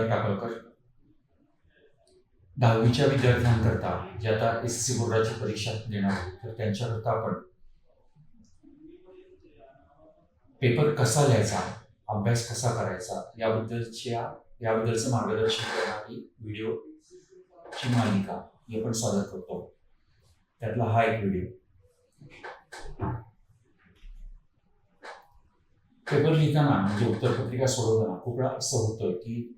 सिद्धार्थ टाकळकर. 10वीच्या विद्यार्थ्यांकरता जे आता SSC बोर्डाची परीक्षा देणार आहेत, तर त्यांच्याकरता आपण पेपर कसा लिहायचा, अभ्यास कसा करायचा याबद्दलचं मार्गदर्शन करणारी व्हिडिओची मालिका ही आपण सादर करतो. त्यातला हा एक व्हिडिओ. पेपर लिहिताना म्हणजे उत्तरपत्रिका सोडवताना खूप वेळा असं होतं की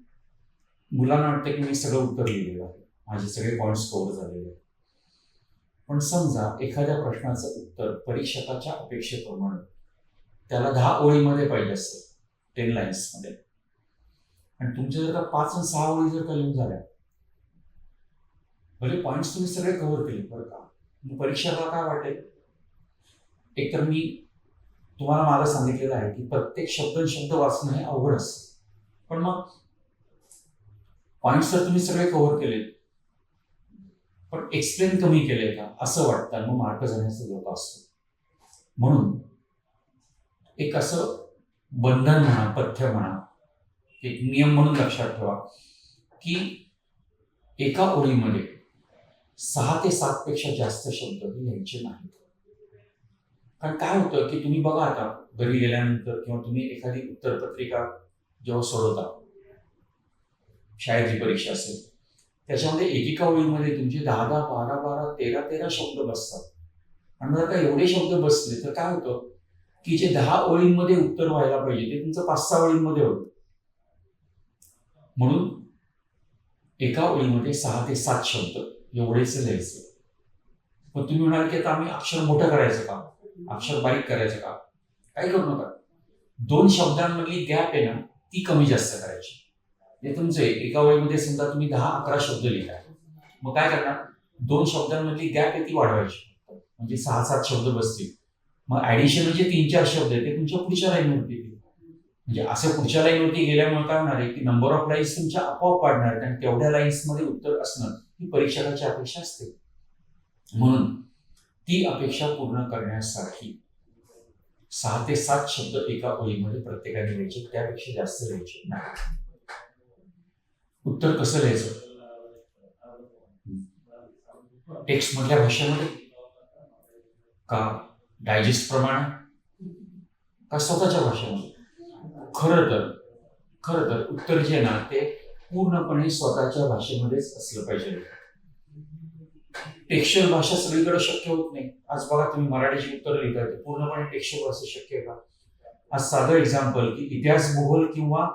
मुलांना वाटतं की मी सगळं उत्तर लिहिलेलं आहे, माझे सगळे पॉईंट्स कव्हर झालेले आहेत. पण समजा एखाद्या प्रश्नाचं उत्तर परीक्षकाच्या अपेक्षेप्रमाणे त्याला 10 ओळीमध्ये पाहिजे असेल, 10 लाईन्समध्ये, आणि तुमच्या जर का 5 आणि 6 ओळी जर का लिहून झाल्या, भले पॉईंट्स तुम्ही सगळे कव्हर केले बरं का, मग परीक्षकाला काय वाटेल? एकतर मी तुम्हाला मागं सांगितलेलं आहे की प्रत्येक शब्द वाचणं हे अवघड असतं, पण मग पॉईंट्स तर तुम्ही सगळे कव्हर केले पण एक्सप्लेन कमी केले का असं वाटतं, मग मार्क जाण्याचा धोका असतो. म्हणून एक असं बंधन म्हणा, पथ्य म्हणा, एक नियम म्हणून लक्षात ठेवा की एका ओळीमध्ये 6 ते 7 पेक्षा जास्त शब्द हे लिहायचे नाहीत. कारण काय होतं की तुम्ही बघा आता घरी गेल्यानंतर किंवा तुम्ही एखादी उत्तरपत्रिका जेव्हा सोडवता, शाळेतली परीक्षा असेल, त्याच्यामध्ये एकेका ओळीमध्ये तुमचे 10, 12, 13 शब्द बसतात. आणि जर का एवढे शब्द बसले तर काय होतं की जे 10 ओळींमध्ये उत्तर व्हायला पाहिजे ते तुमचं 5-6 ओळींमध्ये होतं. म्हणून एका ओळीमध्ये 6 ते 7 शब्द एवढेच लिहायचे. पण तुम्ही म्हणाल की आता आम्ही अक्षर मोठं करायचं का, अक्षर बारीक करायचं का? काही करू नका. 2 शब्दांमधली गॅप आहे ना, ती कमी जास्त करायची. म्हणजे तुमचे एका ओळीमध्ये समजा तुम्ही 10-11 शब्द लिहिताय, मग काय करणार? 2 शब्दांमधली गॅप आहे ती वाढवायची, म्हणजे 6-7 शब्द बसतील. मग ऍडिशनल जे 3-4 शब्द आहेत ते तुमच्या पुढच्या लाईनवरती येतील. म्हणजे असं पुढच्या लाईनवरती गेल्यामुळे काय होणार आहे की नंबर ऑफ लाईन्स तुमच्या आपोआप वाढणार आहेत, आणि तेवढ्या लाईन्समध्ये उत्तर असणं ही परीक्षकाची अपेक्षा असते. म्हणून ती अपेक्षा पूर्ण करण्यासाठी 6 ते 7 शब्द एका ओळीमध्ये प्रत्येकाने लिहायचे, त्यापेक्षा जास्त लिहायचे नाही. उत्तर कसं लिहायचं? टेक्स्ट मधल्या भाषेमध्ये का, डायजेस्ट प्रमाणे का, स्वतःच्या भाषेमध्ये? खरं तर उत्तर जे ना ते पूर्णपणे स्वतःच्या भाषेमध्येच असलं पाहिजे. टेक्स्चर भाषा सगळीकडे शक्य होत नाही. आज बघा तुम्ही मराठीची उत्तर लिहिताय तर पूर्णपणे टेक्स्चर भाषा शक्य आहे का? आज साधं एक्झाम्पल की इतिहास, भूगोल किंवा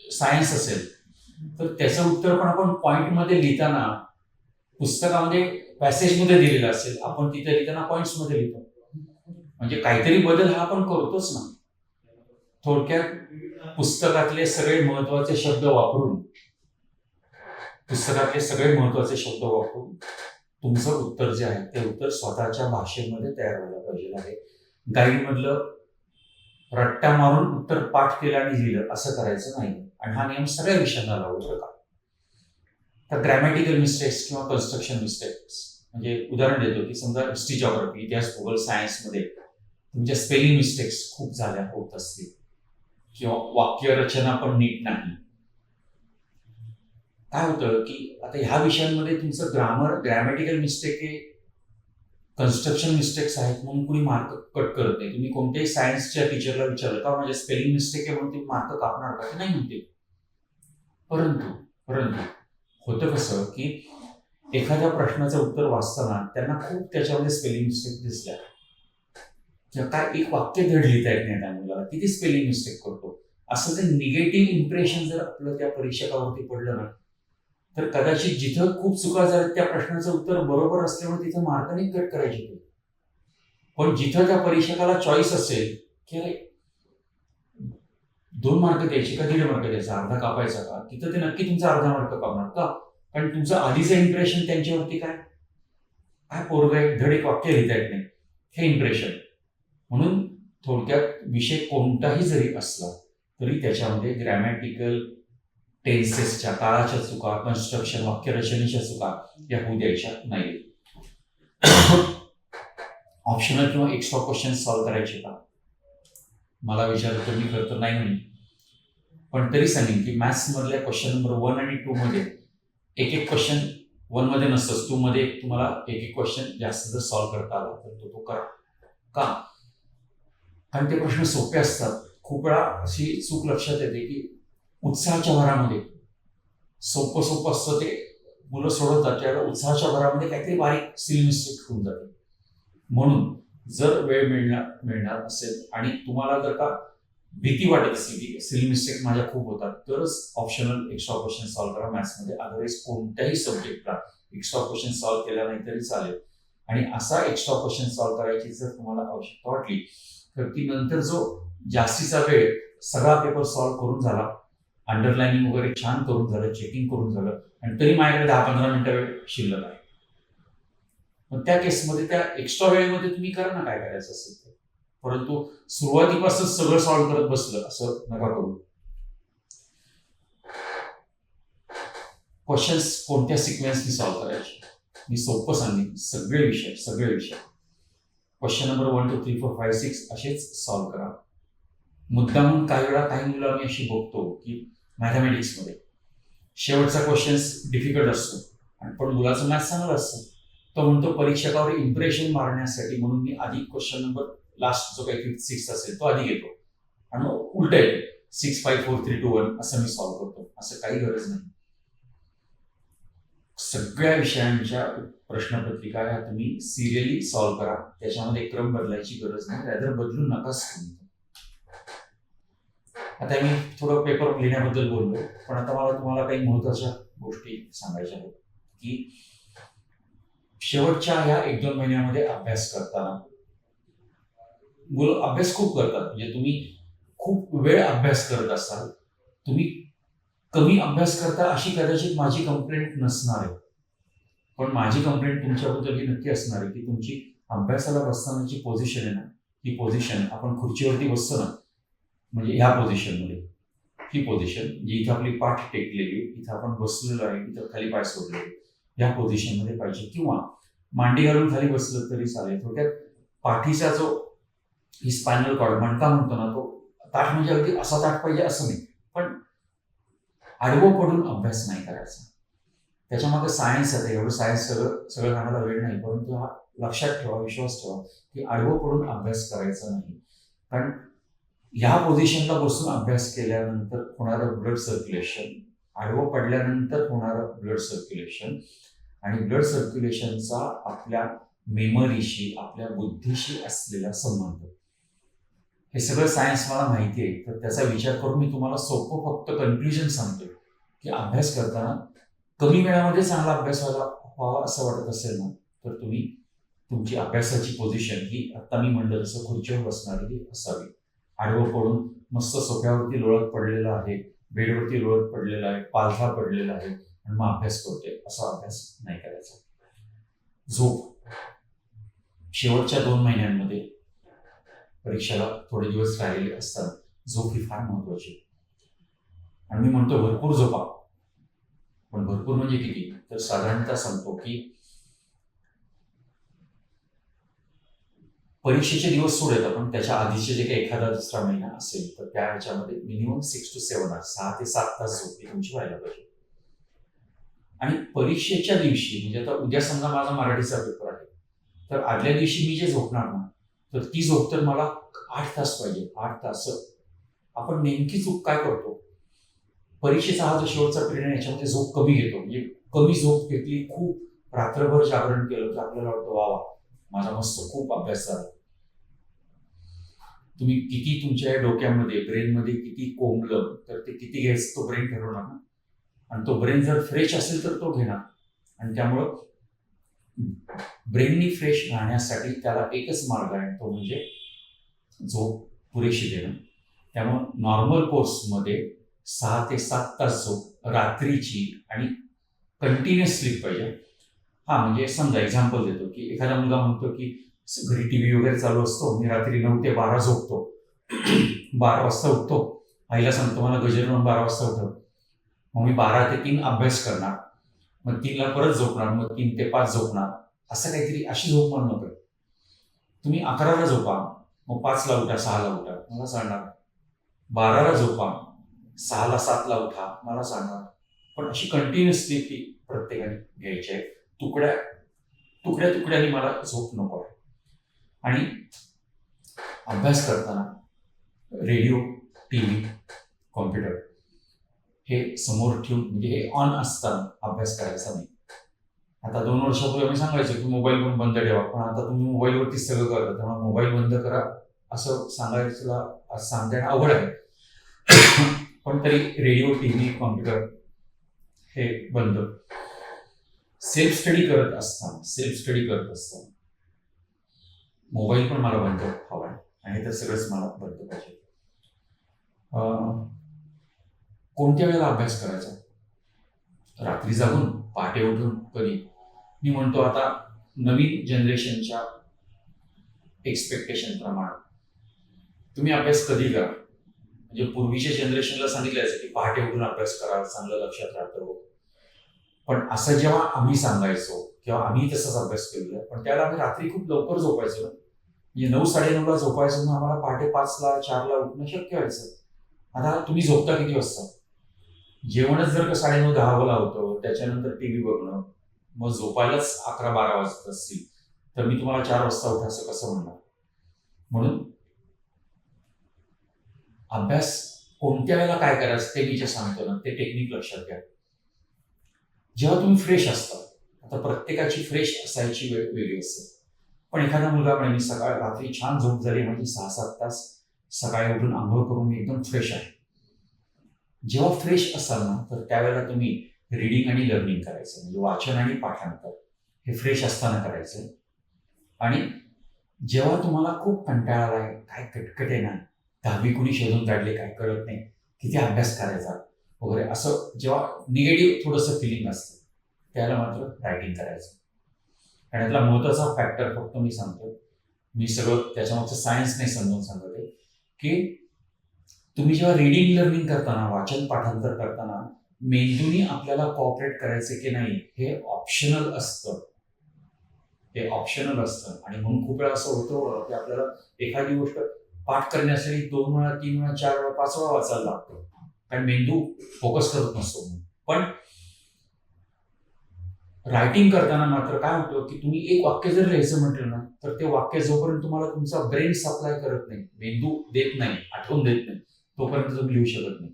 सायन्स असेल तर त्याचं उत्तर पण आपण पॉइंटमध्ये लिहिताना, पुस्तकामध्ये पॅसेजमध्ये दिलेलं असेल, आपण तिथे लिहिताना पॉइंट्समध्ये लिहितो. म्हणजे काहीतरी बदल हा आपण करतोच ना. थोडक्यात पुस्तकातले सगळे महत्वाचे शब्द वापरून तुमचं उत्तर जे आहे ते उत्तर स्वतःच्या भाषेमध्ये तयार व्हायला पाहिजे आहे. गाईडमधलं रट्टा मारून उत्तर पाठ केलं आणि लिहिलं असं करायचं नाही. आणि हा नियम सगळ्या विषयांना लागू बरं का. तर ग्रॅमॅटिकल मिस्टेक्स किंवा कन्स्ट्रक्शन मिस्टेक्स, म्हणजे उदाहरण देतो की समजा हिस्ट्री, जॉग्राफी, इतिहास, भूगोल, सायन्समध्ये तुमच्या स्पेलिंग मिस्टेक्स खूप झाल्या होत असतील किंवा वाक्यरचना पण नीट नाही. काय होतं की आता ह्या विषयांमध्ये तुमचं ग्रॅमॅटिकल मिस्टेक आहे, कन्स्ट्रक्शन मिस्टेक्स आहेत म्हणून कुणी मार्क कट करत नाही. तुम्ही कोणत्याही सायन्सच्या टीचरला विचारलं का माझ्या स्पेलिंग मिस्टेक आहे म्हणून तुम्ही मार्क कापणार का, ते नाही म्हणते. परंतु होतं कसं की एखाद्या प्रश्नाचं उत्तर वाचताना त्यांना खूप त्याच्यामध्ये स्पेलिंग मिस्टेक दिसल्या, किंवा काय एक वाक्य धड लिहिता येत नाही त्या मुलाला, किती स्पेलिंग मिस्टेक करतो, असं जर निगेटिव्ह इम्प्रेशन जर आपलं त्या परीक्षकावरती पडलं ना, तर कदाचित जिथं खूप चुका झाल्या त्या प्रश्नाचं उत्तर बरोबर असल्यामुळे तिथं मार्क नाही कट करायचे. पण जिथं त्या परीक्षकाला चॉईस असेल की अरे 2 मार्क द्यायचे का 1.5 मार्क द्यायचा, अर्धा कापायचा का, तिथं ते नक्की तुमचा अर्धा मार्क कापणार का? कारण तुमचं आधीचं इम्प्रेशन त्यांच्यावरती काय पोरग आहे, धड एक वाक्य लिहिता येत नाही, हे इम्प्रेशन. म्हणून थोडक्यात विषय कोणताही जरी असला तरी त्याच्यामध्ये ग्रॅमॅटिकल, टेन्सेसच्या, काळाच्या चुका, कन्स्ट्रक्शन, वाक्यरचनेच्या चुका या होऊ द्यायच्या नाही. ऑप्शनल किंवा एक्स्ट्रा क्वेश्चन सॉल्व्ह करायचे का? मला विचारलं तर मी करतो नाही म्हणे. पण तरी सांगेन की मॅथ्स मधल्या क्वेश्चन नंबर 1 आणि 2 मध्ये एक एक क्वेश्चन 1 मध्ये नसतंच, 2 मध्ये तुम्हाला एक एक क्वेश्चन जास्त जर सॉल्व्ह करता आला तर तो करा. का? कारण ते प्रश्न सोपे असतात. खूप वेळा अशी चूक लक्षात येते की उत्साहाच्या भरामध्ये सोपं सोपं असतं ते मुलं सोडवतात, त्यावेळेला उत्साहाच्या भरामध्ये काहीतरी बारीक सिली मिस्टेक होऊन जाते. म्हणून जर वेळ मिळणार असेल आणि तुम्हाला जर का भीती वाटत असेल की सिली मिस्टेक माझ्या खूप होतात, तरच ऑप्शनल एक्स्ट्रा क्वेश्चन सॉल्व्ह करा मॅथ्समध्ये. अदरवाईज कोणत्याही सब्जेक्टला एक्स्ट्रा क्वेश्चन सॉल्व्ह केला नाही तरी चालेल. आणि असा एक्स्ट्रा क्वेश्चन सॉल्व्ह करायची जर तुम्हाला आवश्यकता वाटली तर ती नंतर जो जास्तीचा वेळ सगळा पेपर सॉल्व्ह करून झाला, अंडरलाइनिंग वगैरे छान करून झालं, चेकिंग करून झालं, आणि तरी माझ्याकडे 10-15 मिनिटं वेळ शिल्लक आहे, पण त्या केसमध्ये त्या एक्स्ट्रा वेळेमध्ये तुम्ही करा ना काय करायचं असेल ते. परंतु सुरुवातीपासून सगळं सॉल्व्ह करत बसलं असं नका करू. क्वेश्चन्स कोणत्या सिक्वेन्सनी सॉल्व्ह करायचे मी सोपं सांगेन. सगळे विषय क्वेश्चन नंबर 1, 2, 3, 4, 5, 6 असेच सॉल्व्ह करा. मुद्दामून काही वेळा काही मुलं आम्ही अशी बघतो की मॅथमॅटिक्समध्ये शेवटचा क्वेश्चन्स डिफिकल्ट असतो आणि पण मुलाचं मॅथ्स चांगलं असतं. तो म्हणतो परीक्षकावर इम्प्रेशन मारण्यासाठी म्हणून मी आधी क्वेश्चन नंबर लास्ट जो काही 5th 6th असेल तो आधी घेतो आणि मग उलट येतो 6, 5, 4, 3, 2, 1 असं मी सॉल्व्ह करतो. असं काही गरज नाही. सगळ्या विषयांच्या प्रश्नपत्रिका ह्या तुम्ही सिरियली सॉल्व्ह करा. त्याच्यामध्ये क्रम बदलायची गरज नाही, रॅदर बदलू नकाच तुम्ही. आता मी थोडं पेपर लिहिण्याबद्दल बोललो, पण आता मला तुम्हाला काही महत्वाच्या गोष्टी सांगायच्या आहेत की शेवटच्या ह्या 1-2 महिन्यामध्ये अभ्यास करताना मुलं अभ्यास खूप करतात. म्हणजे तुम्ही खूप वेळ अभ्यास करत असाल, तुम्ही कमी अभ्यास करता अशी कदाचित माझी कंप्लेंट नसणार आहे. पण माझी कंप्लेंट तुमच्याबद्दल ही नक्की असणार आहे की तुमची अभ्यासाला बसतानाची पोझिशन आहे ना, ही पोझिशन आपण खुर्चीवरती बसतो ना, म्हणजे ह्या पोझिशनमध्ये, ही पोझिशन जी इथं आपली पाठ टेकलेली, इथं आपण बसलेलो आहे, इथं खाली पाय सोडलेले, या पोझिशनमध्ये पाहिजे. किंवा मांडी घालून खाली बसलं तरी चालेल. थोडक्यात पाठीचा जो ही स्पायनल कॉर्ड मणका म्हणतो ना, तो ताठ म्हणजे अगदी असा ताठ पाहिजे असं नाही, पण आडवं पडून अभ्यास नाही करायचा. त्याच्यामागे सायन्स आहे. एवढं सायन्स सगळं सांगायला वेळ नाही, परंतु हा लक्षात ठेवा, विश्वास ठेवा की आडवं पडून अभ्यास करायचा नाही. कारण ह्या पोझिशनला बसून अभ्यास केल्यानंतर होणारं ब्लड सर्क्युलेशन, आडवं पडल्यानंतर होणारं ब्लड सर्क्युलेशन आणि ब्लड सर्क्युलेशनचा आपल्या मेमरीशी, आपल्या बुद्धीशी असलेला संबंध, हे सगळं सायन्स मला माहिती आहे. तर त्याचा विचार करून मी तुम्हाला सोपं फक्त कन्क्ल्युजन सांगतोय की अभ्यास करताना कमी वेळामध्ये चांगला अभ्यास व्हावा असं वाटत असेल ना, तर तुम्ही तुमची अभ्यासाची पोझिशन ही आता मी म्हणलं तसं खुर्चीवर बसणारी असावी. आडवं पडून मस्त सोफ्यावरती लोळत पडलेला आहे, बेडवरती लोळत पडलेला आहे, पालथा पडलेला आहे आणि मग अभ्यास करतोय, असा अभ्यास नाही करायचा. झोप शेवटच्या 2 महिन्यांमध्ये परीक्षेला थोडे दिवस राहिलेले असतात, झोप ही फार महत्वाची. आणि मी म्हणतो भरपूर झोपा, पण भरपूर म्हणजे किती, तर साधारणतः सांगतो की परीक्षेचे दिवस सोडत आपण त्याच्या आधीचे जे काही एखादा दुसरा महिना असेल तर त्या ह्याच्यामध्ये मिनिमम 6 to 7 hours 6 ते 7 तास झोप ही तुमची व्हायला पाहिजे. आणि परीक्षेच्या दिवशी म्हणजे आता उद्या समजा माझा मराठीचा पेपर आहे, तर आदल्या दिवशी मी जे झोपणार ना, तर ती झोप तर मला 8 तास पाहिजे. 8 तास. आपण नेमकी चूक काय करतो, परीक्षेचा हा जो शेवटचा पिरियड आहे याच्यामध्ये झोप कमी घेतो. म्हणजे कमी झोप घेतली, खूप रात्रभर जागरण केलं तर आपल्याला वाटतं वा वा माझा मस्त खूप अभ्यास झाला. तुम्ही किती तुमच्या डोक्यामध्ये, ब्रेनमध्ये किती कोंबलं तर ते किती घ्यायचं तो ब्रेन ठरवणार ना. आणि तो ब्रेन जर फ्रेश असेल तर तो घेणार. आणि त्यामुळं ब्रेननी फ्रेश राहण्यासाठी त्याला एकच मार्ग आहे, तो म्हणजे झोप पुरेशी देणं. त्यामुळं नॉर्मल कोर्समध्ये 6 ते 7 तास झोप रात्रीची आणि कंटिन्युअस स्लीप पाहिजे. म्हणजे समजा एक्झाम्पल देतो की एखादा मुलगा म्हणतो की घरी टीव्ही वगैरे चालू असतो, मी रात्री 9 ते 12 झोपतो, 12 वाजता उठतो, आईला सांगतो मला गजर लावून 12 वाजता उठव, मग मी 12 ते 3 अभ्यास करणार, मग 3ला परत झोपणार, मग 3 ते 5 झोपणार, असं काहीतरी अशी झोप म्हणू नका. तुम्ही 11ला झोपा, मग 5ला उठा, 6ला उठा, मला सांगणार. 12ला झोपा, 6ला 7ला उठा मला सांगा, पण अशी कंटिन्युअसली ती प्रत्येकाने घ्यायची आहे. तुकड्या तुकड्या तुकड्याने मला झोप नको आहे. आणि अभ्यास करताना रेडिओ, टीव्ही, कॉम्प्युटर हे समोर ठेवून, म्हणजे हे ऑन असताना अभ्यास करायचा नाही. आता 2 वर्षापूर्वी आम्ही सांगायचो की मोबाईल पण बंद ठेवा, पण आता तुम्ही मोबाईलवरतीच सगळं करता, त्यामुळे मोबाईल बंद करा असं सांगताना अवघड आहे. पण तरी रेडिओ, टीव्ही, कॉम्प्युटर हे बंद. सेल्फ स्टडी करत असताना मोबाईल पण मला बंद हवा आहे, आणि तर सगळंच मला बंद पाहिजे. कोणत्या वेळेला अभ्यास करायचा? रात्री जागून पहाटे उठून कधी? मी म्हणतो आता नवीन जनरेशनच्या एक्सपेक्टेशन प्रमाणे तुम्ही अभ्यास कधी करा. म्हणजे पूर्वीच्या जनरेशनला सांगितलं जायचं की पहाटे उठून अभ्यास करा, चांगलं लक्षात राहतं. पण असं जेव्हा आम्ही सांगायचो किंवा आम्ही तसाच अभ्यास केलेला, पण त्याला आम्ही रात्री खूप लवकर झोपायचो. म्हणजे 9-9:30ला झोपायचं, म्हणून आम्हाला पहाटे 5ला 4ला उठणं शक्य व्हायचं. आता तुम्ही झोपता किती वाजता? जेवणच जर का 9:30-10ला होतं, त्याच्यानंतर टीव्ही बघणं, मग झोपायलाच 11-12 वाजत असतील, तर मी तुम्हाला 4 वाजता उठा असं कसं म्हणणार? म्हणून अभ्यास कोणत्या वेळेला काय करायचं ते मी जे सांगतो ना, ते टेक्निक लक्षात घ्या. जेव्हा तुम्ही फ्रेश असता, आता प्रत्येकाची फ्रेश असायची वेळ वेगळी असते. पण एखादा मुलगा म्हणजे रात्री छान झोप झाली, म्हणजे 6-7 तास, सकाळी उठून आंघोळ करून मी एकदम फ्रेश आहे. जेव्हा फ्रेश असाल ना, तर त्यावेळेला तुम्ही रिडिंग आणि लर्निंग करायचं, म्हणजे वाचन आणि पाठांतर हे फ्रेश असताना करायचं. आणि जेव्हा तुम्हाला खूप कंटाळा आलाय, काय कटकट आहे ना, 10वी कुणी शोधून काढले काय कळत नाही, किती अभ्यास करायचा वगैरे, असं जेव्हा निगेटिव्ह थोडंसं फिलिंग असतं, त्याला मात्र रायटिंग करायचं. आणि यातला महत्त्वाचा फॅक्टर फक्त मी सांगतो, मी सगळं त्याच्यामागचं सायन्स नाही समजून सांगत आहे, की तुम्ही जेव्हा रिडिंग लर्निंग करताना, वाचन पाठांतर करताना, मेंदूने आपल्याला कॉपरेट करायचं की नाही हे ऑप्शनल असतं. आणि म्हणून खूप वेळा असं होतं की आपल्याला एखादी गोष्ट पाठ करण्यासाठी 2 वेळा, 3 वेळा, 4 वेळा, 5 वेळा वाचायला लागतो, कारण मेंदू फोकस करत नसतो. पण रायटिंग करताना मात्र काय होतं की तुम्ही एक वाक्य जर लिहायचं म्हटलं ना, तर ते वाक्य जोपर्यंत तुम्हाला तुमचा ब्रेन सप्लाय करत नाही, मेंदू देत नाही, आठवून देत नाही, तोपर्यंत तुम्ही लिहू शकत नाही.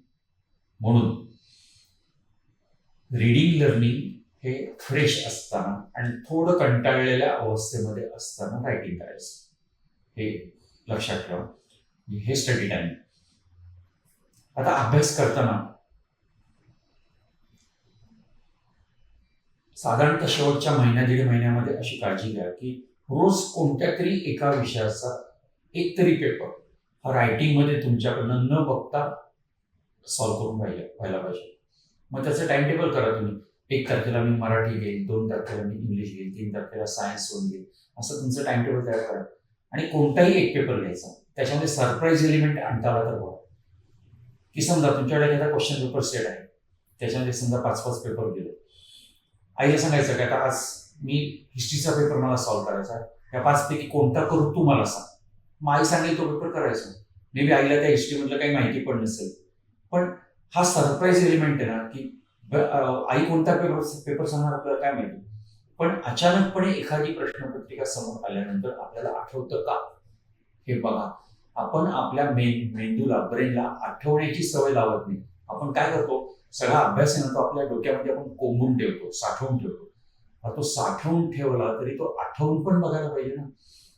म्हणून रिडिंग लर्निंग हे फ्रेश असताना आणि थोडं कंटाळलेल्या अवस्थेमध्ये असताना रायटिंग करायचं, हे लक्षात ठेवा. हे स्टडी टाइम. आता अभ्यास करताना साधारणतः शेवटच्या दीड महिन्यामध्ये अशी काळजी घ्या की रोज कोणत्या तरी एका विषयाचा एक तरी पेपर हा रायटिंगमध्ये तुमच्याकडनं न बघता सॉल्व्ह करून व्हायला पाहिजे. मग त्याचं टाइम टेबल करा तुम्ही. 1 तारखेला मी मराठी घेईन, 2 तारखेला मी इंग्लिश घेईन, 3 तारखेला सायन्स 1 घेईन, असं तुमचं टाइम टेबल तयार करा. आणि कोणताही एक पेपर घ्यायचा, त्याच्यामध्ये सरप्राईज एलिमेंट आणता आला तर बघा. की समजा तुमच्याकडे एखादा क्वेश्चन पेपर सेट आहे, त्याच्यामध्ये समजा 5-5 पेपर दिले. आईला सांगायचं की आता आज मी हिस्ट्रीचा पेपर मला सॉल्व्ह करायचा आहे, त्या 5 पैकी कोणता करू तू मला सांग. मग आई सांगेल तो पेपर करायचा. मे बी आईला त्या हिस्ट्रीमधलं काही माहिती पण नसेल, पण हा सरप्राईज एलिमेंट आहे ना, की आई कोणता पेपर सांगणार आपल्याला काय माहिती. पण अचानकपणे एखादी प्रश्नपत्रिका समोर आल्यानंतर आपल्याला आठवतं का हे बघा. आपण आपल्या मेंदूला, ब्रेनला आठवण्याची सवय लावत नाही. आपण काय करतो, सगळा अभ्यास आहे ना, तो आपल्या डोक्यामध्ये आपण कोंबून ठेवतो, साठवून ठेवतो. तो साठवून ठेवला तरी तो आठवून पण बघायला पाहिजे ना.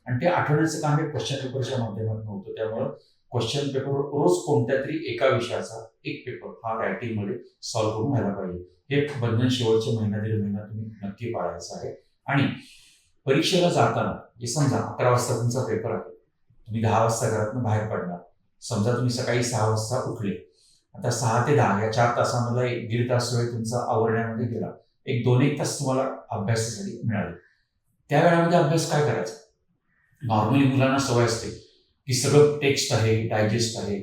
आणि ते आठवण्याचं काम हे क्वेश्चन पेपरच्या माध्यमातून होतं. त्यामुळं क्वेश्चन पेपर रोज कोणत्या तरी एका विषयाचा एक पेपर हा रायटिंगमध्ये सॉल्व्ह करून व्हायला पाहिजे. हे बंधन शेवटचे दीड महिना तुम्ही नक्की पाळायचं आहे. आणि परीक्षेला जाताना, जे समजा 11 वाजता तुमचा पेपर आहे, तुम्ही 10 वाजता घरातून बाहेर पडणार. समजा तुम्ही सकाळी 6 वाजता उठले, आता 6 ते 10 या 4 तासामधला 1-1.5 तास वेळ तुमचा आवरण्यामध्ये गेला. 1-2 तास तुम्हाला अभ्यासासाठी मिळाले. त्या वेळामध्ये अभ्यास काय करायचा? नॉर्मली मुलांना सवय असते की सगळं टेक्स्ट आहे, डायजेस्ट आहे,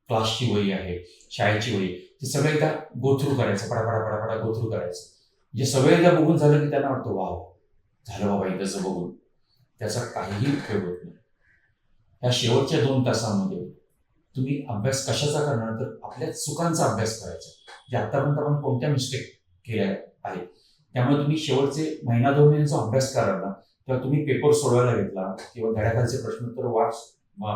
क्लासची वही आहे, शाळेची वही, ते सगळं एकदा गो थ्रू करायचं, पडापडा गो थ्रू करायचं. म्हणजे सगळं एकदा बघून झालं की त्यांना वाटतं वाव, झालं बाबा एकदाचं बघून. त्याचा काहीही उपयोग होत नाही. त्या शेवटच्या 2 तासामध्ये तुम्ही अभ्यास कशाचा करणार, तर आपल्या चुकांचा अभ्यास करायचा, जे आतापर्यंत आपण कोणत्या मिस्टेक केल्या आहेत. त्यामुळे तुम्ही शेवटचे महिना 2 महिने जो अभ्यास कराल ना, तेव्हा तुम्ही पेपर सोडवायला घेतला किंवा धड्याखालचे प्रश्नोत्तर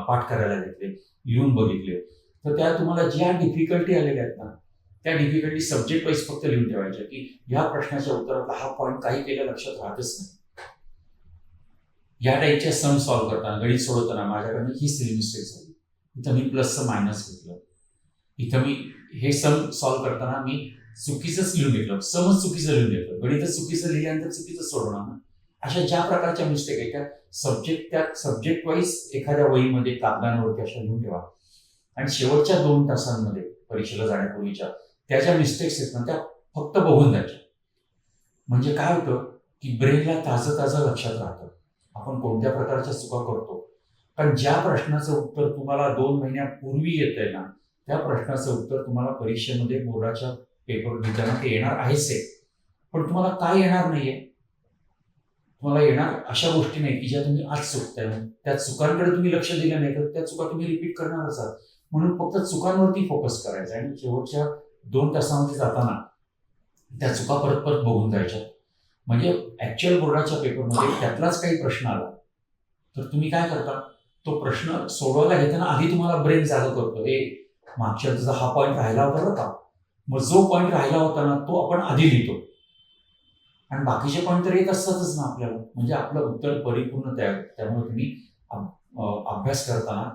पाठ करायला घेतले, लिहून बघितले, तर त्या तुम्हाला ज्या डिफिकल्टी आलेल्या आहेत ना, त्या डिफिकल्टी सब्जेक्ट वाईज फक्त लिहून ठेवायच्या, की ह्या प्रश्नाच्या उत्तरातला हा पॉईंट काही केल्या लक्षात राहतच नाही. या टाईपच्या सम सॉल्व्ह करताना, गणित सोडवताना माझ्याकडनं ही सिली मिस्टेक झाली, इथं मी प्लसचं मायनस घेतलं, इथं मी हे सम सॉल्व्ह करताना मी चुकीचंच लिहून घेतलं, समच चुकीचं लिहून घेतलं, गणितच चुकीचं लिहिल्यानंतर चुकीचं सोडवणार ना. अशा ज्या प्रकारच्या मिस्टेक आहेत त्या सब्जेक्ट वाईज एखाद्या वहीमध्ये कागदांवरती अशा लिहून ठेवा. आणि शेवटच्या 2 तासांमध्ये परीक्षेला जाण्यापूर्वीच्या त्या ज्या मिस्टेक्स आहेत ना, त्या फक्त बघून जायच्या. म्हणजे काय होतं की ब्रेनला ताजं लक्षात राहतं आपण कोणत्या प्रकारच्या चुका करतो. कारण ज्या प्रश्नाचं उत्तर तुम्हाला 2 महिन्यापूर्वी येत आहे ना, त्या प्रश्नाचं उत्तर तुम्हाला परीक्षेमध्ये बोर्डाच्या पेपर देताना ते येणार आहेच आहे. पण तुम्हाला काय येणार नाहीये, तुम्हाला येणार अशा गोष्टी नाही की ज्या तुम्ही आज चुकताय. त्या चुकांकडे तुम्ही लक्ष दिलं नाही तर त्या चुका तुम्ही रिपीट करणारच आहात. म्हणून फक्त चुकांवरती फोकस करायचा आणि शेवटच्या 2 तासामध्ये जाताना त्या चुका परत बघून जायच्या. म्हणजे ऍक्च्युअल बोर्डाच्या पेपरमध्ये त्यातलाच काही प्रश्न आला तर तुम्ही काय करता, तो प्रश्न सोडवायला घेताना आधी तुम्हाला ब्रेन जागा करतो, मागच्या तुझा हा पॉईंट राहिला होता बरं का, मग जो पॉईंट राहिला होता ना तो आपण आधी लिहितो आणि बाकीचे पॉईंट तर येत असतातच ना आपल्याला, म्हणजे आपलं उत्तर परिपूर्ण तयार. त्यामुळे तुम्ही अभ्यास करताना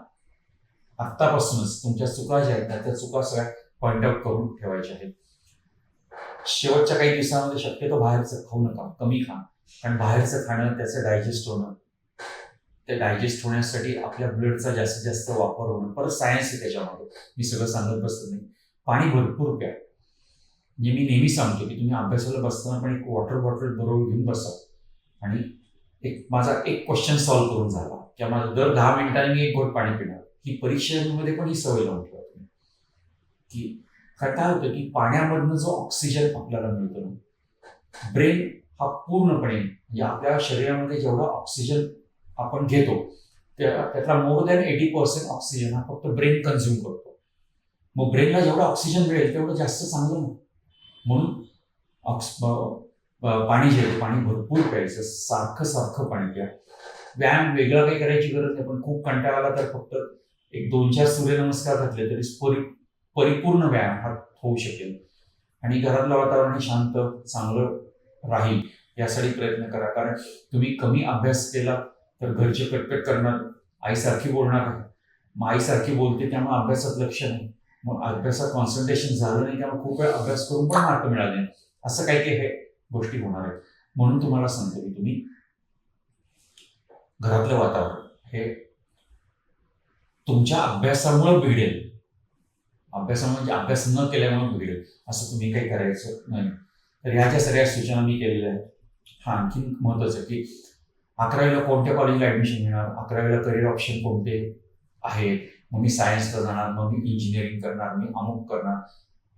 आत्तापासूनच तुमच्या चुका ज्या आहेत त्या चुका सगळ्या पॉईंट आउट करून ठेवायच्या आहेत. शेवटच्या काही दिवसांमध्ये शक्यतो बाहेरचं खाऊ नका, कमी खा. कारण बाहेरचं खाणं, त्याचं डायजेस्ट होणं, ते डायजेस्ट होण्यासाठी आपल्या ब्लडचा जास्तीत जास्त वापर होणं, परत सायन्स आहे त्याच्यामध्ये, मी सगळं सांगत बसत नाही. पाणी भरपूर प्या. म्हणजे मी नेहमी सांगतो की तुम्ही अभ्यासाला बसताना पण एक वॉटर बॉटल बरोबर घेऊन बसा आणि माझा एक क्वेश्चन सॉल्व्ह करून झाला किंवा माझं दर 10 मिनिटांनी मी एक घोट पाणी पिणार. ही परीक्षेमध्ये पण ही सवय लावून ठेवा तुम्ही, की काय होतं की पाण्यामधनं जो ऑक्सिजन आपल्याला मिळतो ना, ब्रेन हा पूर्णपणे म्हणजे आपल्या शरीरामध्ये जेवढा ऑक्सिजन आपण घेतो त्यातला मोर दॅन 80% ऑक्सिजन हा फक्त ब्रेन कन्झ्युम करतो. मग ब्रेनला जेवढा ऑक्सिजन मिळेल तेवढं जास्त चांगलं ना. म्हणून पाणी जे आहे पाणी भरपूर प्यायचं, सारखं पाणी प्या. व्यायाम वेगळा काही करायची गरज नाही, पण खूप कंटाळा आला तर फक्त एक 2-4 सूर्यनमस्कार घातले तरी परिपूर्ण व्यायाम हा होऊ शकेल. आणि घरातलं वातावरण शांत चांगलं राहील यासाठी प्रयत्न करा. कारण तुम्ही कमी अभ्यास केला तर घरचे कटकट करणार, आईसारखी बोलणार आहे, मग आईसारखी बोलते त्यामुळे अभ्यासात लक्ष नाही, मग अभ्यासात कॉन्सन्ट्रेशन झालं नाही, त्यामुळे खूप वेळ अभ्यास करून पण मार्क मिळाले नाही, असं काही हे गोष्टी होणार आहेत. म्हणून तुम्हाला सांगतो की तुम्ही घरातलं वातावरण हे तुमच्या अभ्यासामुळे बिघडेल, म्हणजे अभ्यास न केल्यामुळे बिघडेल असं तुम्ही काही करायचं नाही. तर ह्या ज्या सगळ्या सूचना मी केलेल्या आहेत. हा आणखी महत्वाचं की 11वीला कोणत्या कॉलेजला ऍडमिशन घेणार, 11वीला करिअर ऑप्शन कोणते आहेत, मग मी सायन्सला जाणार, मग मी इंजिनिअरिंग करणार, मी अमुक करणार.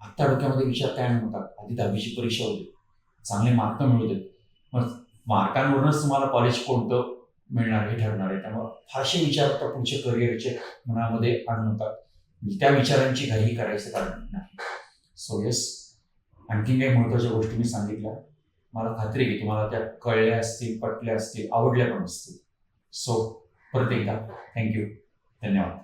आत्ता डोक्यामध्ये विचार काय म्हणतात, आधी 10वीची परीक्षा होते, चांगले मार्क मिळू देत, मग मार्कांवरूनच तुम्हाला कॉलेज कोणतं मिळणार हे ठरणार आहे. त्यामुळे फारसे विचार आता पुढचे करिअरचे मनामध्ये आणू नका, त्या विचारांची घाई करायचं कारण नाही. सो येस, आणखी काही महत्वाच्या गोष्टी मी सांगितल्या, मला खात्री आहे की तुम्हाला त्या कळल्या असतील, पटल्या असतील, आवडल्या पण असतील. सो परत एकदा थँक्यू, धन्यवाद.